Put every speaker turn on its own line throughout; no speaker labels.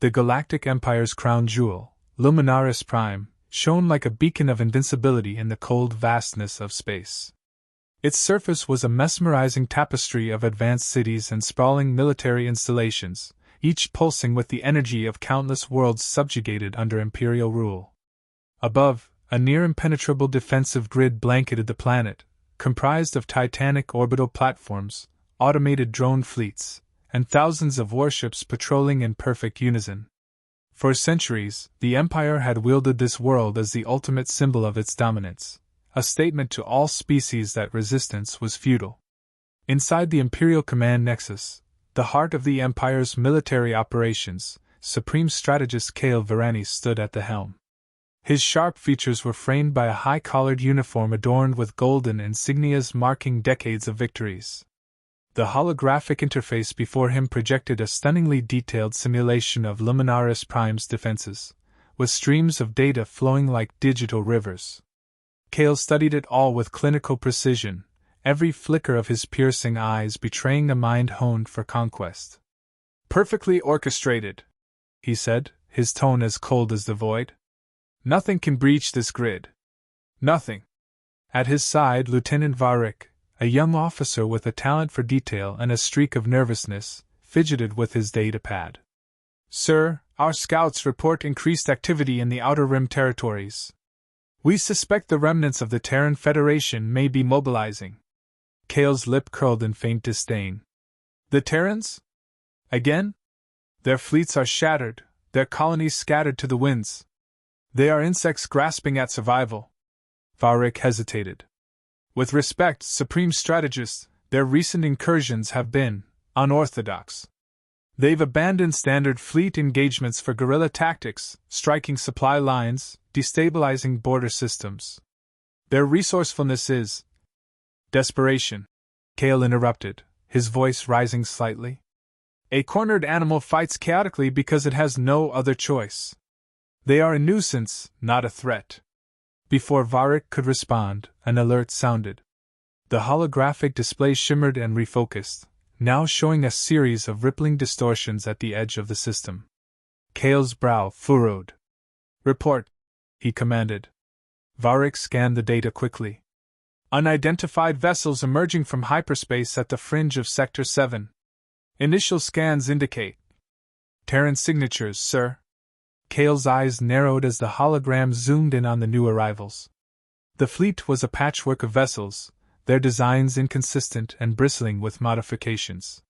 The Galactic Empire's crown jewel, Luminaris Prime, shone like a beacon of invincibility in the cold vastness of space. Its surface was a mesmerizing tapestry of advanced cities and sprawling military installations, each pulsing with the energy of countless worlds subjugated under imperial rule. Above, a near-impenetrable defensive grid blanketed the planet, comprised of titanic orbital platforms, automated drone fleets, and thousands of warships patrolling in perfect unison. For centuries, the Empire had wielded this world as the ultimate symbol of its dominance, a statement to all species that resistance was futile. Inside the Imperial Command Nexus, the heart of the Empire's military operations, Supreme Strategist Kale Virani stood at the helm. His sharp features were framed by a high-collared uniform adorned with golden insignias marking decades of victories. The holographic interface before him projected a stunningly detailed simulation of Luminaris Prime's defenses, with streams of data flowing like digital rivers. Kale studied it all with clinical precision, every flicker of his piercing eyes betraying a mind honed for conquest. "Perfectly orchestrated," he said, his tone as cold as the void. "Nothing can breach this grid. Nothing." At his side, Lieutenant Varik, a young officer with a talent for detail and a streak of nervousness, fidgeted with his datapad. "Sir, our scouts report increased activity in the Outer Rim territories. We suspect the remnants of the Terran Federation may be mobilizing." Kale's lip curled in faint disdain. "The Terrans? Again? Their fleets are shattered, their colonies scattered to the winds. They are insects grasping at survival." Varik hesitated. "With respect, Supreme Strategist, their recent incursions have been unorthodox. They've abandoned standard fleet engagements for guerrilla tactics, striking supply lines, destabilizing border systems. Their resourcefulness is desperation," Kale interrupted, his voice rising slightly. "A cornered animal fights chaotically because it has no other choice. They are a nuisance, not a threat." Before Varik could respond, an alert sounded. The holographic display shimmered and refocused, now showing a series of rippling distortions at the edge of the system. Kale's brow furrowed. "Report," he commanded. Varik scanned the data quickly. "Unidentified vessels emerging from hyperspace at the fringe of Sector 7. Initial scans indicate Terran signatures, sir." Kale's eyes narrowed as the hologram zoomed in on the new arrivals. The fleet was a patchwork of vessels, their designs inconsistent and bristling with modifications.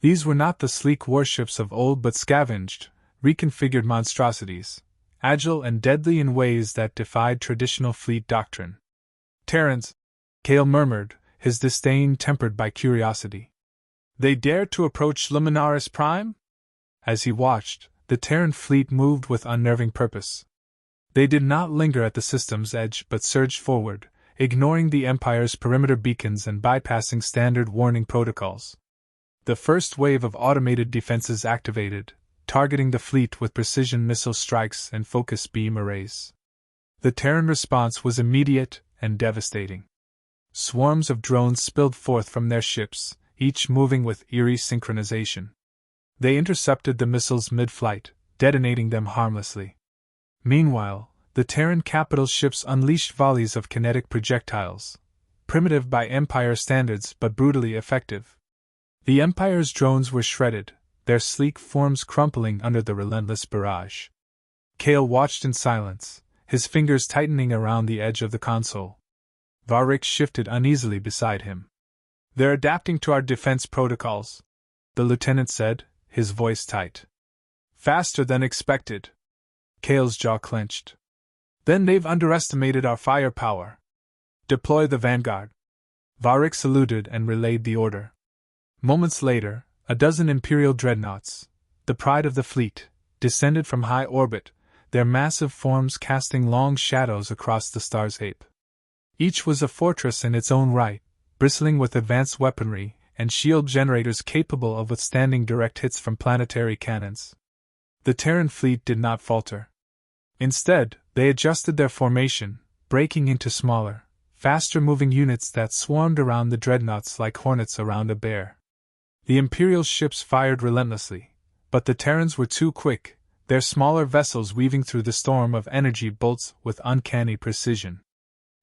These were not the sleek warships of old but scavenged, reconfigured monstrosities, agile and deadly in ways that defied traditional fleet doctrine. "Terrans," Kale murmured, his disdain tempered by curiosity. "They dared to approach Luminaris Prime?" As he watched, the Terran fleet moved with unnerving purpose. They did not linger at the system's edge but surged forward, ignoring the Empire's perimeter beacons and bypassing standard warning protocols. The first wave of automated defenses activated, targeting the fleet with precision missile strikes and focus beam arrays. The Terran response was immediate and devastating. Swarms of drones spilled forth from their ships, each moving with eerie synchronization. They intercepted the missiles mid-flight, detonating them harmlessly. Meanwhile, the Terran capital ships unleashed volleys of kinetic projectiles, primitive by Empire standards but brutally effective. The Empire's drones were shredded, their sleek forms crumpling under the relentless barrage. Kale watched in silence, his fingers tightening around the edge of the console. Varik shifted uneasily beside him. "They're adapting to our defense protocols," the lieutenant said, his voice tight. "Faster than expected." Kale's jaw clenched. "Then they've underestimated our firepower. Deploy the Vanguard." Varik saluted and relayed the order. Moments later, a dozen Imperial dreadnoughts, the pride of the fleet, descended from high orbit, their massive forms casting long shadows across the star's ape. Each was a fortress in its own right, bristling with advanced weaponry and shield generators capable of withstanding direct hits from planetary cannons. The Terran fleet did not falter. Instead, they adjusted their formation, breaking into smaller, faster-moving units that swarmed around the dreadnoughts like hornets around a bear. The Imperial ships fired relentlessly, but the Terrans were too quick, their smaller vessels weaving through the storm of energy bolts with uncanny precision.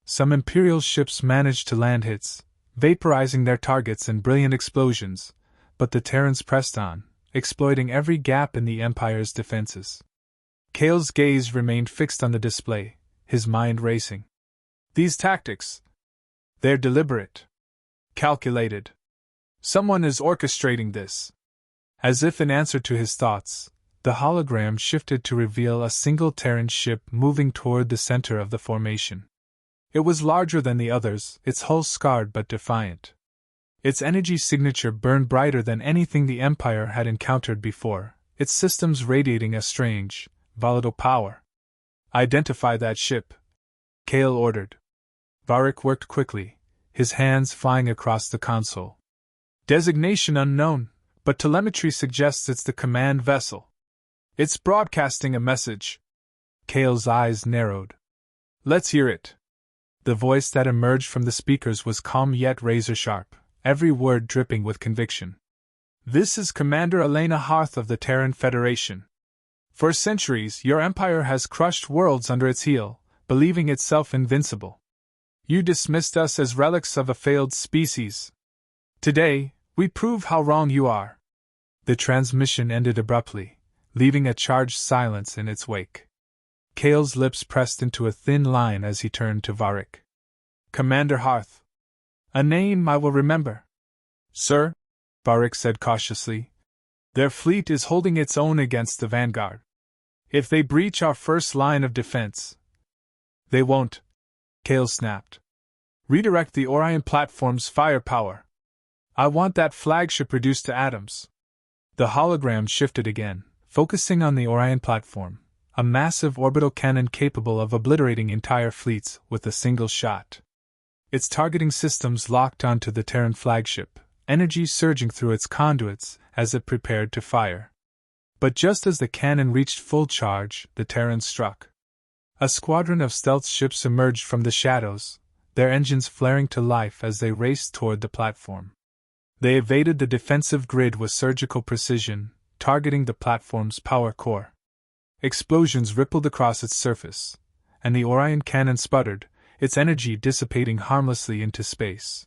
Some Imperial ships managed to land hits, vaporizing their targets in brilliant explosions, but the Terrans pressed on, exploiting every gap in the Empire's defenses. Cale's gaze remained fixed on the display, his mind racing. These tactics. They're deliberate. Calculated. Someone is orchestrating this. As if in answer to his thoughts, the hologram shifted to reveal a single Terran ship moving toward the center of the formation. It was larger than the others, its hull scarred but defiant. Its energy signature burned brighter than anything the Empire had encountered before, its systems radiating a strange, volatile power. Identify that ship, Cale ordered. Varric worked quickly, his hands flying across the console. Designation unknown, but telemetry suggests it's the command vessel. It's broadcasting a message. Cale's eyes narrowed. Let's hear it. The voice that emerged from the speakers was calm yet razor-sharp, every word dripping with conviction. This is Commander Elena Harth of the Terran Federation. For centuries, your empire has crushed worlds under its heel, believing itself invincible. You dismissed us as relics of a failed species. Today, we prove how wrong you are. The transmission ended abruptly, leaving a charged silence in its wake. Cale's lips pressed into a thin line as he turned to Varric. Commander Harth. A name I will remember. Sir, Varric said cautiously, their fleet is holding its own against the Vanguard. If they breach our first line of defense... They won't, Cale snapped. Redirect the Orion platform's firepower. I want that flagship reduced to atoms. The hologram shifted again, focusing on the Orion platform, a massive orbital cannon capable of obliterating entire fleets with a single shot. Its targeting systems locked onto the Terran flagship, energy surging through its conduits as it prepared to fire. But just as the cannon reached full charge, the Terran struck. A squadron of stealth ships emerged from the shadows, their engines flaring to life as they raced toward the platform. They evaded the defensive grid with surgical precision, targeting the platform's power core. Explosions rippled across its surface, and the Orion cannon sputtered, its energy dissipating harmlessly into space.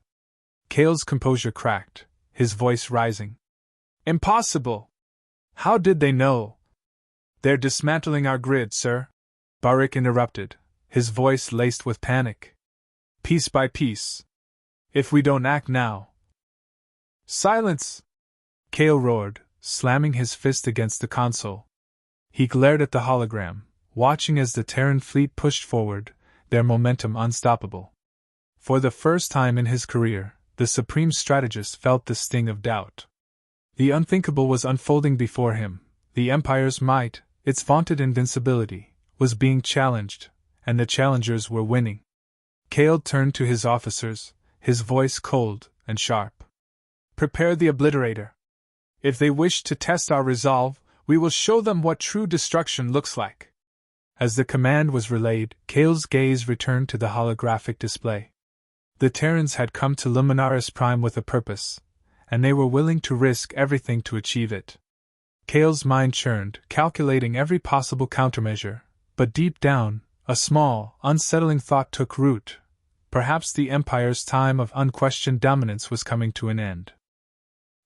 Cale's composure cracked, his voice rising. Impossible! How did they know? They're dismantling our grid, sir, Varric interrupted, his voice laced with panic. Piece by piece. If we don't act now... Silence! Cale roared, slamming his fist against the console. He glared at the hologram, watching as the Terran fleet pushed forward, their momentum unstoppable. For the first time in his career, the supreme strategist felt the sting of doubt. The unthinkable was unfolding before him. The Empire's might, its vaunted invincibility, was being challenged, and the challengers were winning. Cale turned to his officers, his voice cold and sharp. Prepare the obliterator. If they wish to test our resolve, we will show them what true destruction looks like. As the command was relayed, Cale's gaze returned to the holographic display. The Terrans had come to Luminaris Prime with a purpose, and they were willing to risk everything to achieve it. Cale's mind churned, calculating every possible countermeasure, but deep down, a small, unsettling thought took root. Perhaps the Empire's time of unquestioned dominance was coming to an end.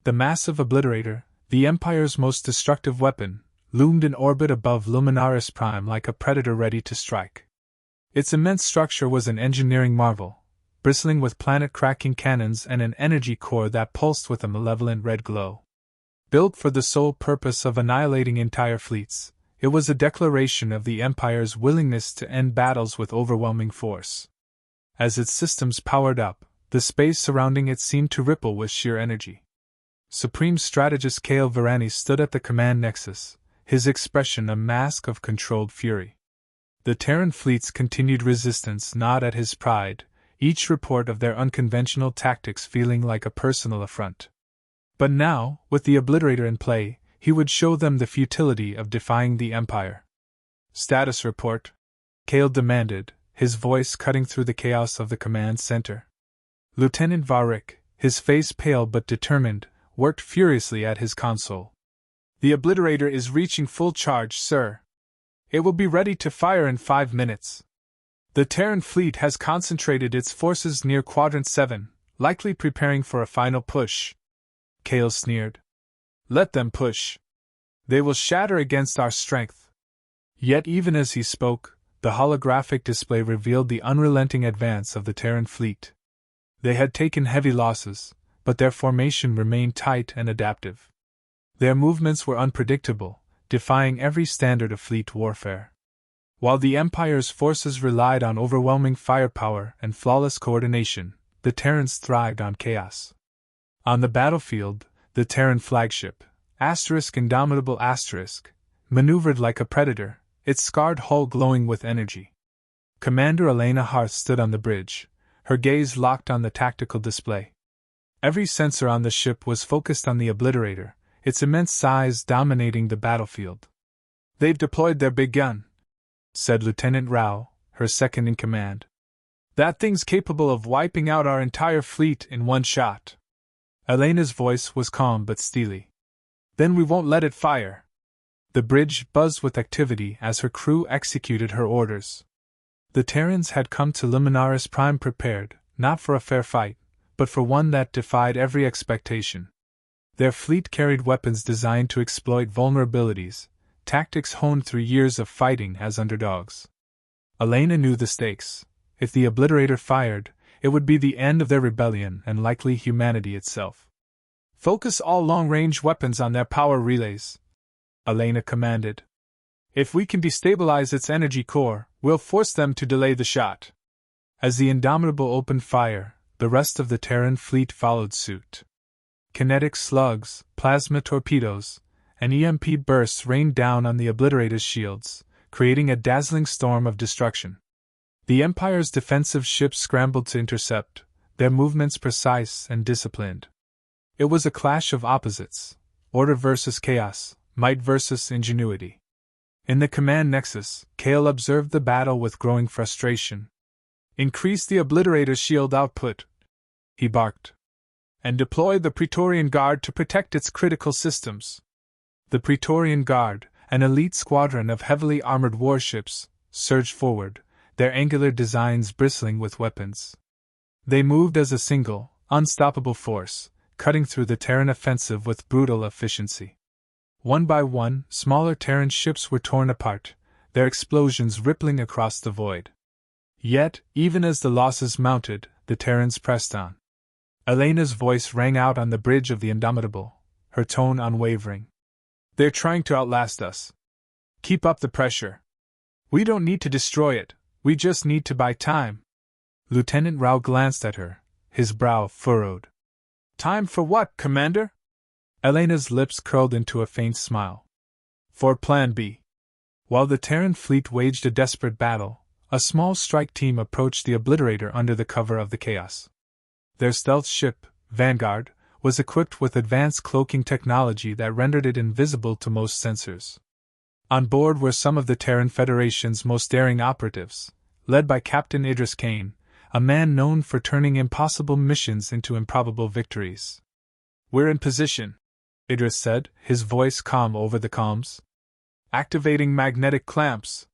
The massive obliterator, the Empire's most destructive weapon, loomed in orbit above Luminaris Prime like a predator ready to strike. Its immense structure was an engineering marvel, bristling with planet-cracking cannons and an energy core that pulsed with a malevolent red glow. Built for the sole purpose of annihilating entire fleets, it was a declaration of the Empire's willingness to end battles with overwhelming force. As its systems powered up, the space surrounding it seemed to ripple with sheer energy. Supreme Strategist Cale Varani stood at the command nexus, his expression a mask of controlled fury. The Terran fleet's continued resistance gnawed at his pride, each report of their unconventional tactics feeling like a personal affront. But now, with the obliterator in play, he would show them the futility of defying the Empire. Status report, Cale demanded, his voice cutting through the chaos of the command center. Lieutenant Varric, his face pale but determined, worked furiously at his console. The Obliterator is reaching full charge, sir. It will be ready to fire in 5 minutes. The Terran fleet has concentrated its forces near Quadrant 7, likely preparing for a final push. Kale sneered. Let them push. They will shatter against our strength. Yet even as he spoke, the holographic display revealed the unrelenting advance of the Terran fleet. They had taken heavy losses, but their formation remained tight and adaptive. Their movements were unpredictable, defying every standard of fleet warfare. While the Empire's forces relied on overwhelming firepower and flawless coordination, the Terrans thrived on chaos. On the battlefield, the Terran flagship, Indomitable *, maneuvered like a predator, its scarred hull glowing with energy. Commander Elena Harth stood on the bridge, her gaze locked on the tactical display. Every sensor on the ship was focused on the Obliterator, its immense size dominating the battlefield. They've deployed their big gun, said Lieutenant Rao, her second in command. That thing's capable of wiping out our entire fleet in one shot. Elena's voice was calm but steely. Then we won't let it fire. The bridge buzzed with activity as her crew executed her orders. The Terrans had come to Luminaris Prime prepared, not for a fair fight, but for one that defied every expectation. Their fleet carried weapons designed to exploit vulnerabilities, tactics honed through years of fighting as underdogs. Elena knew the stakes. If the Obliterator fired, it would be the end of their rebellion and likely humanity itself. Focus all long-range weapons on their power relays, Elena commanded. If we can destabilize its energy core, we'll force them to delay the shot. As the Indomitable opened fire, the rest of the Terran fleet followed suit. Kinetic slugs, plasma torpedoes, and EMP bursts rained down on the Obliterator's shields, creating a dazzling storm of destruction. The Empire's defensive ships scrambled to intercept, their movements precise and disciplined. It was a clash of opposites, order versus chaos, might versus ingenuity. In the command nexus, Kale observed the battle with growing frustration. Increase the Obliterator's shield output, he barked. And deploy the Praetorian Guard to protect its critical systems. The Praetorian Guard, an elite squadron of heavily armored warships, surged forward, their angular designs bristling with weapons. They moved as a single, unstoppable force, cutting through the Terran offensive with brutal efficiency. One by one, smaller Terran ships were torn apart, their explosions rippling across the void. Yet, even as the losses mounted, the Terrans pressed on. Elena's voice rang out on the bridge of the Indomitable, her tone unwavering. They're trying to outlast us. Keep up the pressure. We don't need to destroy it, we just need to buy time. Lieutenant Rao glanced at her, his brow furrowed. Time for what, Commander? Elena's lips curled into a faint smile. For Plan B. While the Terran fleet waged a desperate battle, a small strike team approached the Obliterator under the cover of the chaos. Their stealth ship, Vanguard, was equipped with advanced cloaking technology that rendered it invisible to most sensors. On board were some of the Terran Federation's most daring operatives, led by Captain Idris Kane, a man known for turning impossible missions into improbable victories. We're in position, Idris said, his voice calm over the comms. Activating magnetic clamps.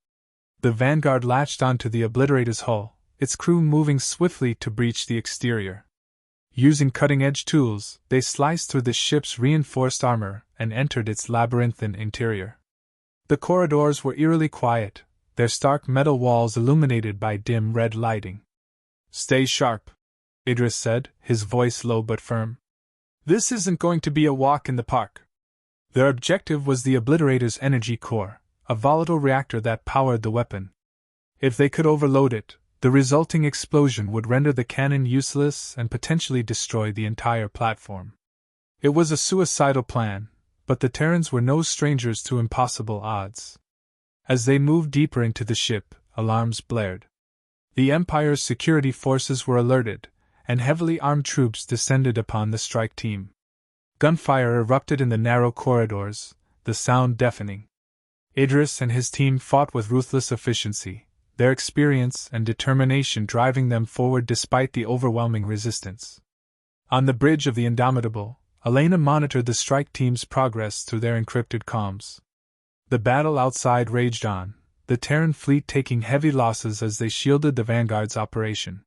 The Vanguard latched onto the Obliterator's hull, its crew moving swiftly to breach the exterior. Using cutting-edge tools, they sliced through the ship's reinforced armor and entered its labyrinthine interior. The corridors were eerily quiet, their stark metal walls illuminated by dim red lighting. Stay sharp, Idris said, his voice low but firm. This isn't going to be a walk in the park. Their objective was the Obliterator's energy core, a volatile reactor that powered the weapon. If they could overload it, the resulting explosion would render the cannon useless and potentially destroy the entire platform. It was a suicidal plan, but the Terrans were no strangers to impossible odds. As they moved deeper into the ship, alarms blared. The Empire's security forces were alerted, and heavily armed troops descended upon the strike team. Gunfire erupted in the narrow corridors, the sound deafening. Idris and his team fought with ruthless efficiency, their experience and determination driving them forward despite the overwhelming resistance. On the bridge of the Indomitable, Elena monitored the strike team's progress through their encrypted comms. The battle outside raged on, the Terran fleet taking heavy losses as they shielded the Vanguard's operation.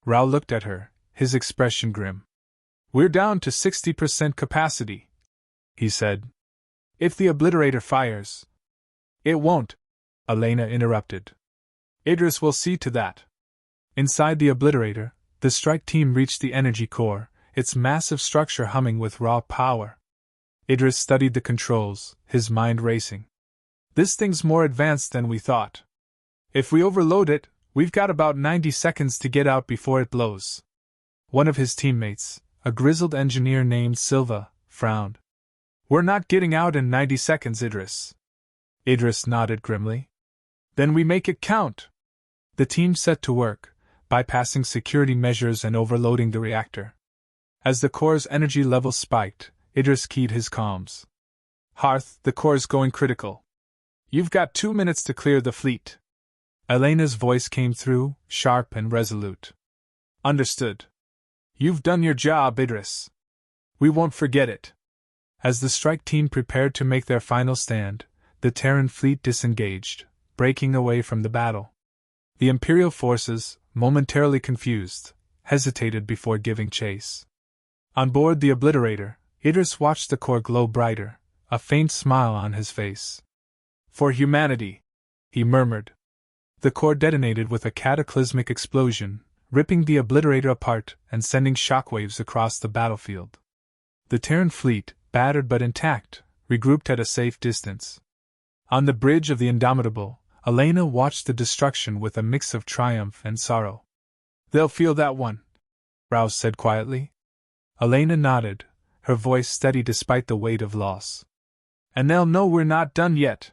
Rao looked at her, his expression grim. "We're down to 60% capacity," he said. "If the Obliterator fires—" "It won't," Elena interrupted. "Idris will see to that." Inside the Obliterator, the strike team reached the energy core, its massive structure humming with raw power. Idris studied the controls, his mind racing. "This thing's more advanced than we thought. If we overload it, we've got about 90 seconds to get out before it blows." One of his teammates, a grizzled engineer named Silva, frowned. "We're not getting out in 90 seconds, Idris." Idris nodded grimly. "Then we make it count." The team set to work, bypassing security measures and overloading the reactor. As the core's energy level spiked, Idris keyed his comms. "Hearth, the core's going critical. You've got 2 minutes to clear the fleet." Elena's voice came through, sharp and resolute. "Understood. You've done your job, Idris. We won't forget it." As the strike team prepared to make their final stand, the Terran fleet disengaged, breaking away from the battle. The Imperial forces, momentarily confused, hesitated before giving chase. On board the Obliterator, Idris watched the core glow brighter, a faint smile on his face. "For humanity," he murmured. The core detonated with a cataclysmic explosion, ripping the Obliterator apart and sending shockwaves across the battlefield. The Terran fleet, battered but intact, regrouped at a safe distance. On the bridge of the Indomitable, Elena watched the destruction with a mix of triumph and sorrow. "They'll feel that one," Rouse said quietly. Elena nodded, her voice steady despite the weight of loss. "And they'll know we're not done yet."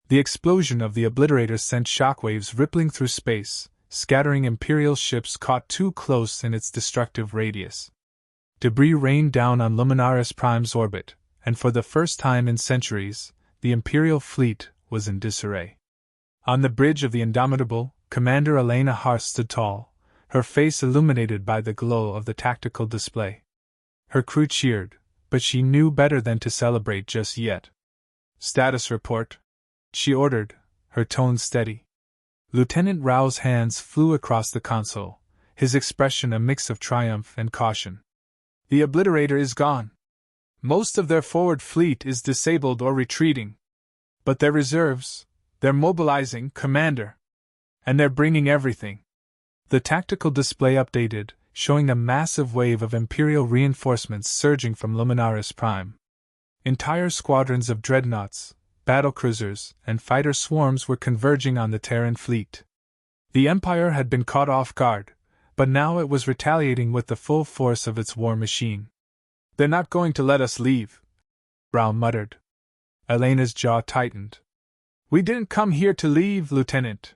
The explosion of the Obliterator sent shockwaves rippling through space, scattering Imperial ships caught too close in its destructive radius. Debris rained down on Luminaris Prime's orbit, and for the first time in centuries, the Imperial fleet was in disarray. On the bridge of the Indomitable, Commander Elena Harth stood tall, her face illuminated by the glow of the tactical display. Her crew cheered, but she knew better than to celebrate just yet. "Status report," she ordered, her tone steady. Lieutenant Rao's hands flew across the console, his expression a mix of triumph and caution. "The Obliterator is gone. Most of their forward fleet is disabled or retreating. But their reserves, they're mobilizing, Commander. And they're bringing everything." The tactical display updated, showing a massive wave of Imperial reinforcements surging from Luminaris Prime. Entire squadrons of dreadnoughts, battlecruisers, and fighter swarms were converging on the Terran fleet. The Empire had been caught off guard, but now it was retaliating with the full force of its war machine. "They're not going to let us leave," Brown muttered. Elena's jaw tightened. "We didn't come here to leave, Lieutenant."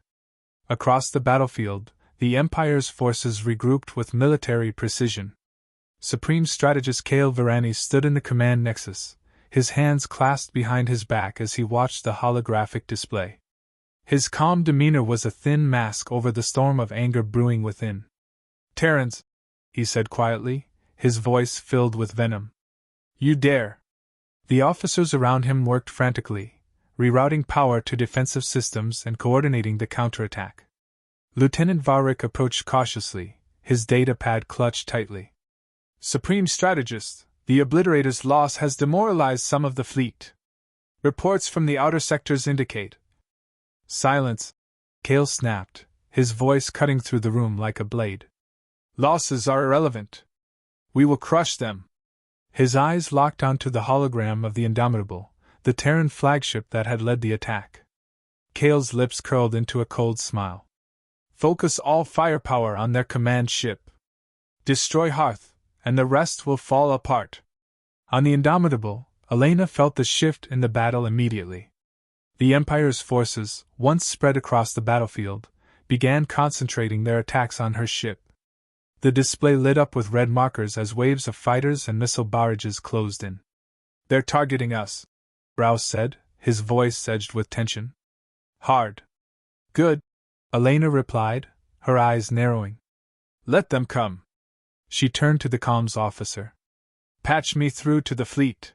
Across the battlefield, the Empire's forces regrouped with military precision. Supreme Strategist Kale Virani stood in the command nexus, his hands clasped behind his back as he watched the holographic display. His calm demeanor was a thin mask over the storm of anger brewing within. "Terrans," he said quietly, his voice filled with venom. "You dare!" The officers around him worked frantically, rerouting power to defensive systems and coordinating the counterattack. Lieutenant Varric approached cautiously, his data pad clutched tightly. "Supreme Strategist, the Obliterator's loss has demoralized some of the fleet. Reports from the outer sectors indicate." "Silence," Kale snapped, his voice cutting through the room like a blade. "Losses are irrelevant. We will crush them." His eyes locked onto the hologram of the Indomitable, the Terran flagship that had led the attack. Kale's lips curled into a cold smile. "Focus all firepower on their command ship. Destroy Hearth, and the rest will fall apart." On the Indomitable, Elena felt the shift in the battle immediately. The Empire's forces, once spread across the battlefield, began concentrating their attacks on her ship. The display lit up with red markers as waves of fighters and missile barrages closed in. "They're targeting us," Rouse said, his voice edged with tension. "Hard." "Good," Elena replied, her eyes narrowing. "Let them come." She turned to the comms officer. Patch me through to the fleet.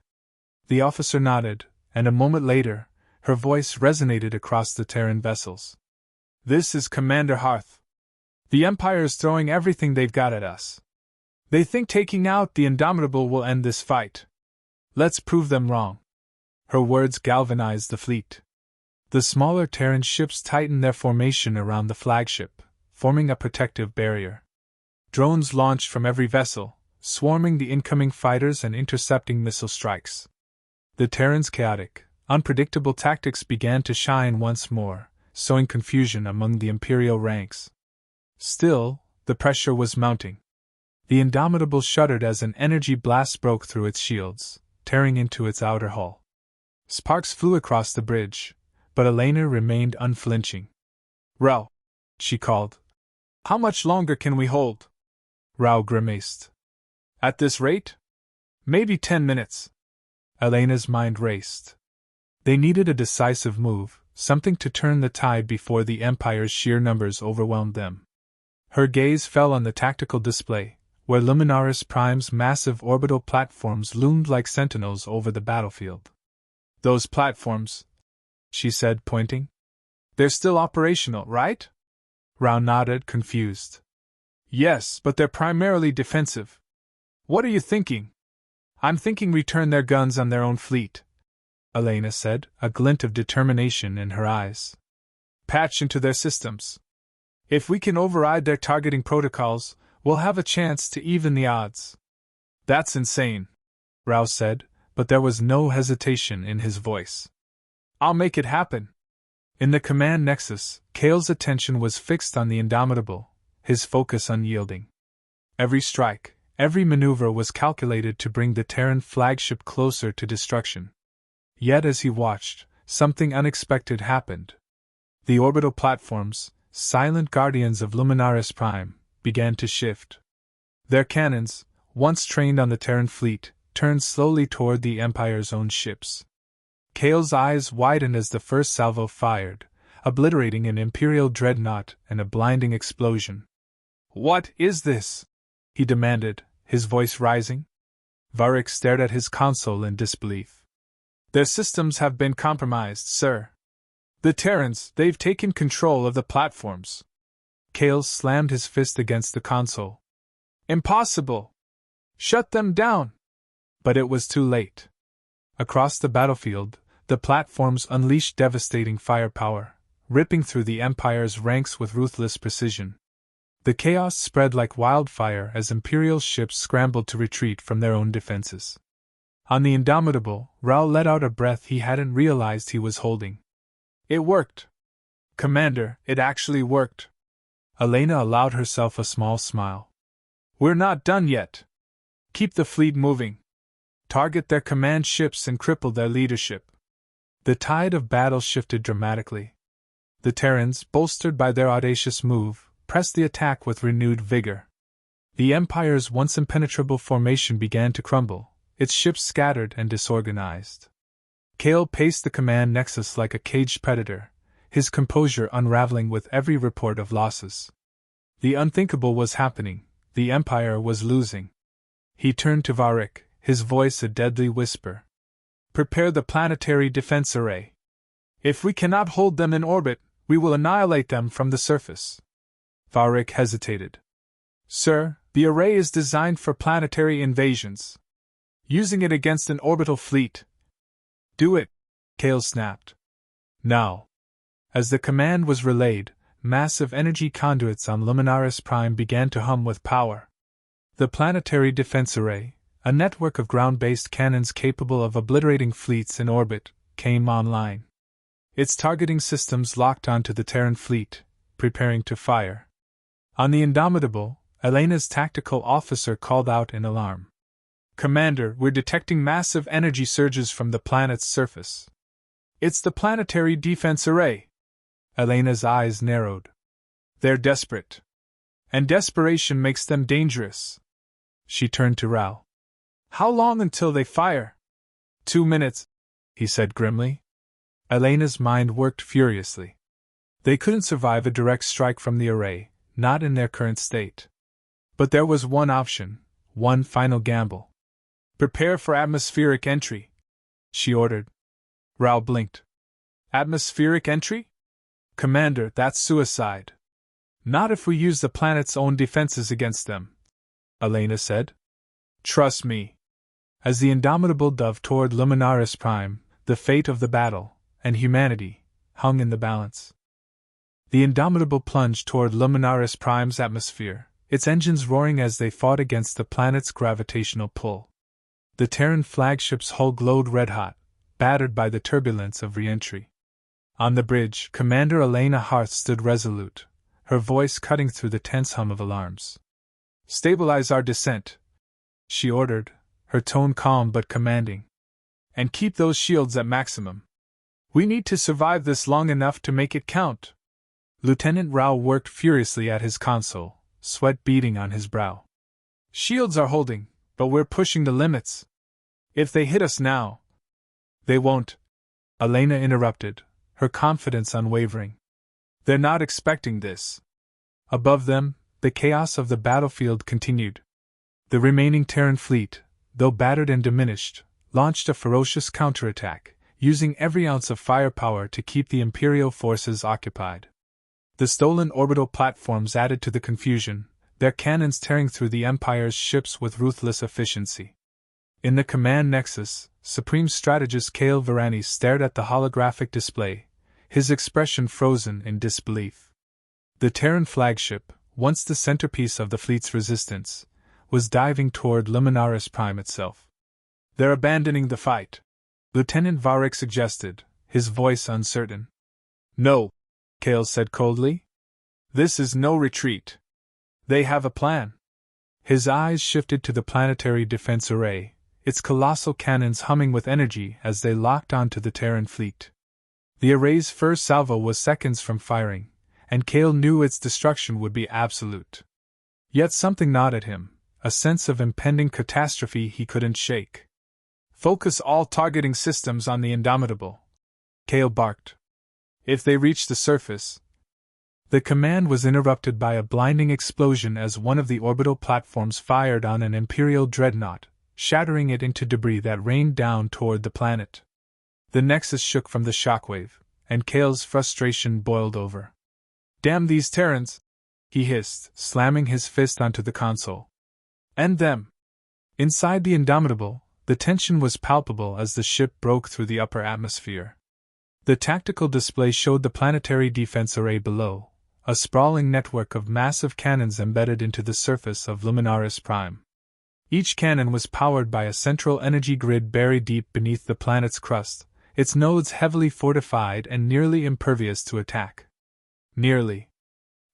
The officer nodded, and a moment later, her voice resonated across the Terran vessels. This is Commander Harth. The Empire is throwing everything they've got at us. They think taking out the Indomitable will end this fight. Let's prove them wrong. Her words galvanized the fleet. The smaller Terran ships tightened their formation around the flagship, forming a protective barrier. Drones launched from every vessel, swarming the incoming fighters and intercepting missile strikes. The Terrans' chaotic, unpredictable tactics began to shine once more, sowing confusion among the Imperial ranks. Still, the pressure was mounting. The Indomitable shuddered as an energy blast broke through its shields, tearing into its outer hull. Sparks flew across the bridge, but Elena remained unflinching. Rao, she called. How much longer can we hold? Rao grimaced. At this rate? Maybe 10 minutes. Elena's mind raced. They needed a decisive move, something to turn the tide before the Empire's sheer numbers overwhelmed them. Her gaze fell on the tactical display, where Luminaris Prime's massive orbital platforms loomed like sentinels over the battlefield. Those platforms, she said, pointing. They're still operational, right? Rao nodded, confused. Yes, but they're primarily defensive. What are you thinking? I'm thinking return their guns on their own fleet, Elena said, a glint of determination in her eyes. Patch into their systems. If we can override their targeting protocols, we'll have a chance to even the odds. That's insane, Rao said, but there was no hesitation in his voice. I'll make it happen. In the command nexus, Kale's attention was fixed on the Indomitable, his focus unyielding. Every strike, every maneuver was calculated to bring the Terran flagship closer to destruction. Yet as he watched, something unexpected happened. The orbital platforms, silent guardians of Luminaris Prime, began to shift. Their cannons, once trained on the Terran fleet, turned slowly toward the Empire's own ships. Kale's eyes widened as the first salvo fired, obliterating an Imperial dreadnought and a blinding explosion. What is this? He demanded, his voice rising. Varric stared at his console in disbelief. Their systems have been compromised, sir. The Terrans, they've taken control of the platforms. Kale slammed his fist against the console. Impossible! Shut them down! But it was too late. Across the battlefield, the platforms unleashed devastating firepower, ripping through the Empire's ranks with ruthless precision. The chaos spread like wildfire as Imperial ships scrambled to retreat from their own defenses. On the Indomitable, Rao let out a breath he hadn't realized he was holding. It worked. Commander, it actually worked. Elena allowed herself a small smile. We're not done yet. Keep the fleet moving. Target their command ships and cripple their leadership. The tide of battle shifted dramatically. The Terrans, bolstered by their audacious move, pressed the attack with renewed vigor. The Empire's once impenetrable formation began to crumble, its ships scattered and disorganized. Kale paced the command nexus like a caged predator, his composure unraveling with every report of losses. The unthinkable was happening, the Empire was losing. He turned to Varric, his voice a deadly whisper. Prepare the planetary defense array. If we cannot hold them in orbit, we will annihilate them from the surface. Varric hesitated. Sir, the array is designed for planetary invasions. Using it against an orbital fleet. Do it, Kale snapped. Now. As the command was relayed, massive energy conduits on Luminaris Prime began to hum with power. The planetary defense array, a network of ground-based cannons capable of obliterating fleets in orbit, came online. Its targeting systems locked onto the Terran fleet, preparing to fire. On the Indomitable, Elena's tactical officer called out in alarm. Commander, we're detecting massive energy surges from the planet's surface. It's the planetary defense array. Elena's eyes narrowed. They're desperate. And desperation makes them dangerous. She turned to Rao. How long until they fire? 2 minutes, he said grimly. Elena's mind worked furiously. They couldn't survive a direct strike from the array, not in their current state. But there was one option, one final gamble. Prepare for atmospheric entry, she ordered. Rao blinked. Atmospheric entry? Commander, that's suicide. Not if we use the planet's own defenses against them, Elena said. Trust me. As the indomitable dove toward Luminaris Prime, the fate of the battle, and humanity, hung in the balance. The indomitable plunged toward Luminaris Prime's atmosphere, its engines roaring as they fought against the planet's gravitational pull. The Terran flagship's hull glowed red-hot, battered by the turbulence of re-entry. On the bridge, Commander Elena Harth stood resolute, her voice cutting through the tense hum of alarms. Stabilize our descent, she ordered, her tone calm but commanding. And keep those shields at maximum. We need to survive this long enough to make it count. Lieutenant Rao worked furiously at his console, sweat beading on his brow. Shields are holding, but we're pushing the limits. If they hit us now... They won't, Elena interrupted, her confidence unwavering. They're not expecting this. Above them, the chaos of the battlefield continued. The remaining Terran fleet, though battered and diminished, launched a ferocious counterattack, using every ounce of firepower to keep the Imperial forces occupied. The stolen orbital platforms added to the confusion, their cannons tearing through the Empire's ships with ruthless efficiency. In the command nexus, Supreme Strategist Kale Varani stared at the holographic display, his expression frozen in disbelief. The Terran flagship, once the centerpiece of the fleet's resistance, was diving toward Luminaris Prime itself. They're abandoning the fight, Lieutenant Varric suggested, his voice uncertain. No, Kale said coldly. This is no retreat. They have a plan. His eyes shifted to the planetary defense array, its colossal cannons humming with energy as they locked onto the Terran fleet. The array's first salvo was seconds from firing, and Kale knew its destruction would be absolute. Yet something gnawed at him, a sense of impending catastrophe he couldn't shake. Focus all targeting systems on the Indomitable, Kale barked. If they reach the surface... The command was interrupted by a blinding explosion as one of the orbital platforms fired on an Imperial dreadnought, shattering it into debris that rained down toward the planet. The Nexus shook from the shockwave, and Kale's frustration boiled over. Damn these Terrans! He hissed, slamming his fist onto the console. End them! Inside the Indomitable, the tension was palpable as the ship broke through the upper atmosphere. The tactical display showed the planetary defense array below, a sprawling network of massive cannons embedded into the surface of Luminaris Prime. Each cannon was powered by a central energy grid buried deep beneath the planet's crust, its nodes heavily fortified and nearly impervious to attack. Nearly.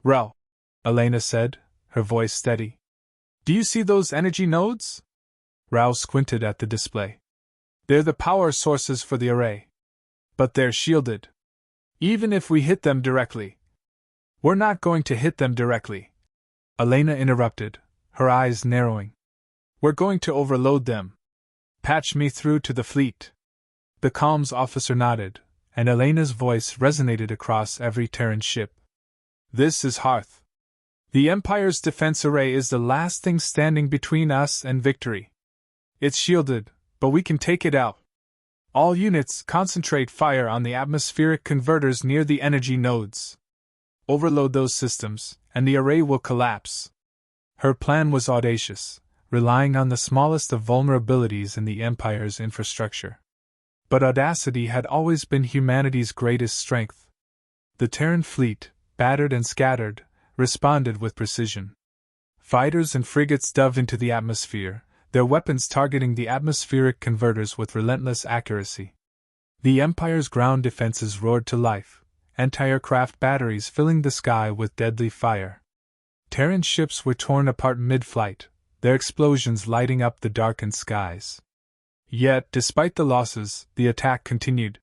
Rao, Elena said, her voice steady. Do you see those energy nodes? Rao squinted at the display. They're the power sources for the array. But they're shielded. Even if we hit them directly. We're not going to hit them directly, Elena interrupted, her eyes narrowing. We're going to overload them. Patch me through to the fleet. The comms officer nodded, and Elena's voice resonated across every Terran ship. This is Hearth. The Empire's defense array is the last thing standing between us and victory. It's shielded, but we can take it out. All units concentrate fire on the atmospheric converters near the energy nodes. Overload those systems, and the array will collapse. Her plan was audacious, relying on the smallest of vulnerabilities in the Empire's infrastructure. But audacity had always been humanity's greatest strength. The Terran fleet, battered and scattered, responded with precision. Fighters and frigates dove into the atmosphere, their weapons targeting the atmospheric converters with relentless accuracy. The Empire's ground defenses roared to life, anti-aircraft batteries filling the sky with deadly fire. Terran ships were torn apart mid-flight, their explosions lighting up the darkened skies. Yet, despite the losses, the attack continued.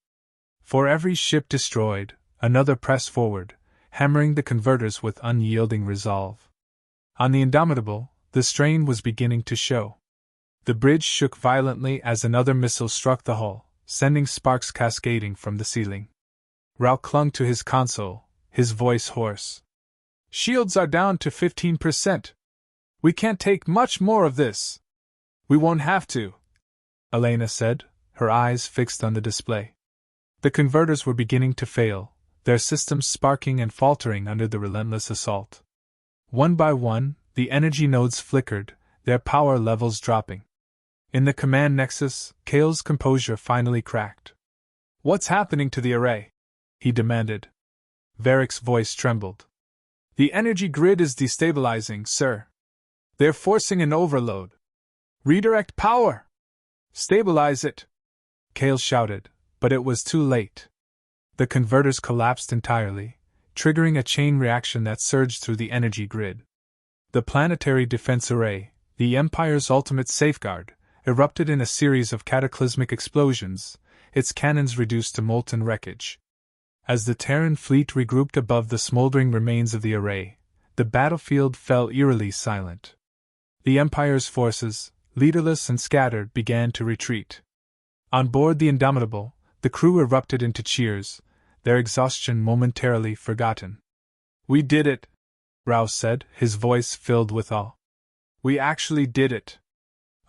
For every ship destroyed, another pressed forward, hammering the converters with unyielding resolve. On the Indomitable, the strain was beginning to show. The bridge shook violently as another missile struck the hull, sending sparks cascading from the ceiling. Rao clung to his console, his voice hoarse. Shields are down to 15%. We can't take much more of this. We won't have to, Elena said, her eyes fixed on the display. The converters were beginning to fail, their systems sparking and faltering under the relentless assault. One by one, the energy nodes flickered, their power levels dropping. In the command nexus, Kale's composure finally cracked. "What's happening to the array?" he demanded. Varick's voice trembled. "The energy grid is destabilizing, sir. They're forcing an overload. Redirect power! Stabilize it!" Kale shouted, but it was too late. The converters collapsed entirely, triggering a chain reaction that surged through the energy grid. The planetary defense array, the Empire's ultimate safeguard, erupted in a series of cataclysmic explosions, its cannons reduced to molten wreckage. As the Terran fleet regrouped above the smoldering remains of the array, the battlefield fell eerily silent. The Empire's forces, leaderless and scattered, began to retreat. On board the Indomitable, the crew erupted into cheers, their exhaustion momentarily forgotten. "We did it," Rouse said, his voice filled with awe. "We actually did it."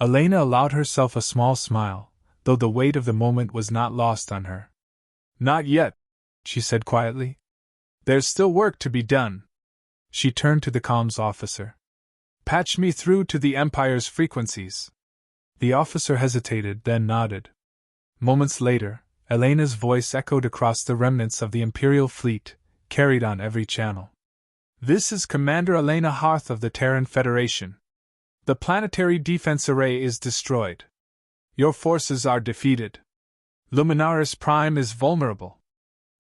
Elena allowed herself a small smile, though the weight of the moment was not lost on her. "Not yet," she said quietly. "There's still work to be done." She turned to the comms officer. "Patch me through to the Empire's frequencies." The officer hesitated, then nodded. Moments later, Elena's voice echoed across the remnants of the Imperial fleet, carried on every channel. "This is Commander Elena Harth of the Terran Federation. The planetary defense array is destroyed. Your forces are defeated. Luminaris Prime is vulnerable.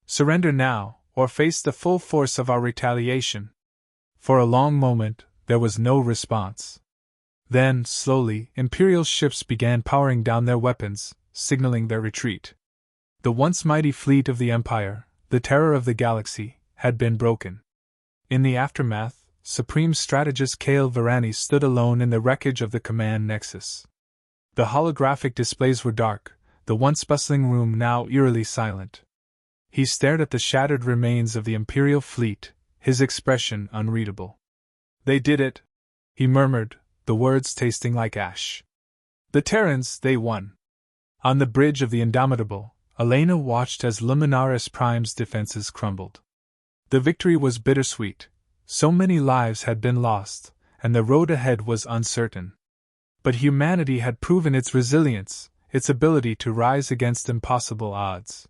Surrender now, or face the full force of our retaliation." For a long moment, there was no response. Then, slowly, Imperial ships began powering down their weapons, signaling their retreat. The once mighty fleet of the Empire, the terror of the galaxy, had been broken. In the aftermath, Supreme Strategist Kale Varani stood alone in the wreckage of the command nexus. The holographic displays were dark, the once bustling room now eerily silent. He stared at the shattered remains of the Imperial fleet, his expression unreadable. "They did it," he murmured, the words tasting like ash. "The Terrans, they won." On the bridge of the Indomitable, Elena watched as Luminaris Prime's defenses crumbled. The victory was bittersweet. So many lives had been lost, and the road ahead was uncertain. But humanity had proven its resilience, its ability to rise against impossible odds.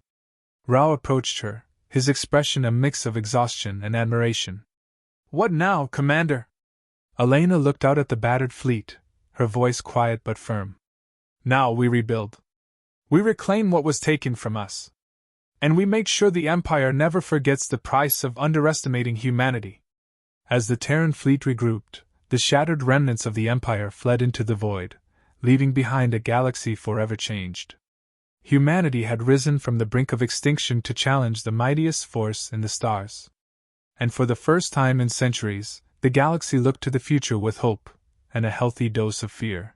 Rao approached her, his expression a mix of exhaustion and admiration. "What now, Commander?" Elena looked out at the battered fleet, her voice quiet but firm. "Now we rebuild. We reclaim what was taken from us. And we make sure the Empire never forgets the price of underestimating humanity." As the Terran fleet regrouped, the shattered remnants of the Empire fled into the void, leaving behind a galaxy forever changed. Humanity had risen from the brink of extinction to challenge the mightiest force in the stars. And for the first time in centuries, the galaxy looked to the future with hope, and a healthy dose of fear.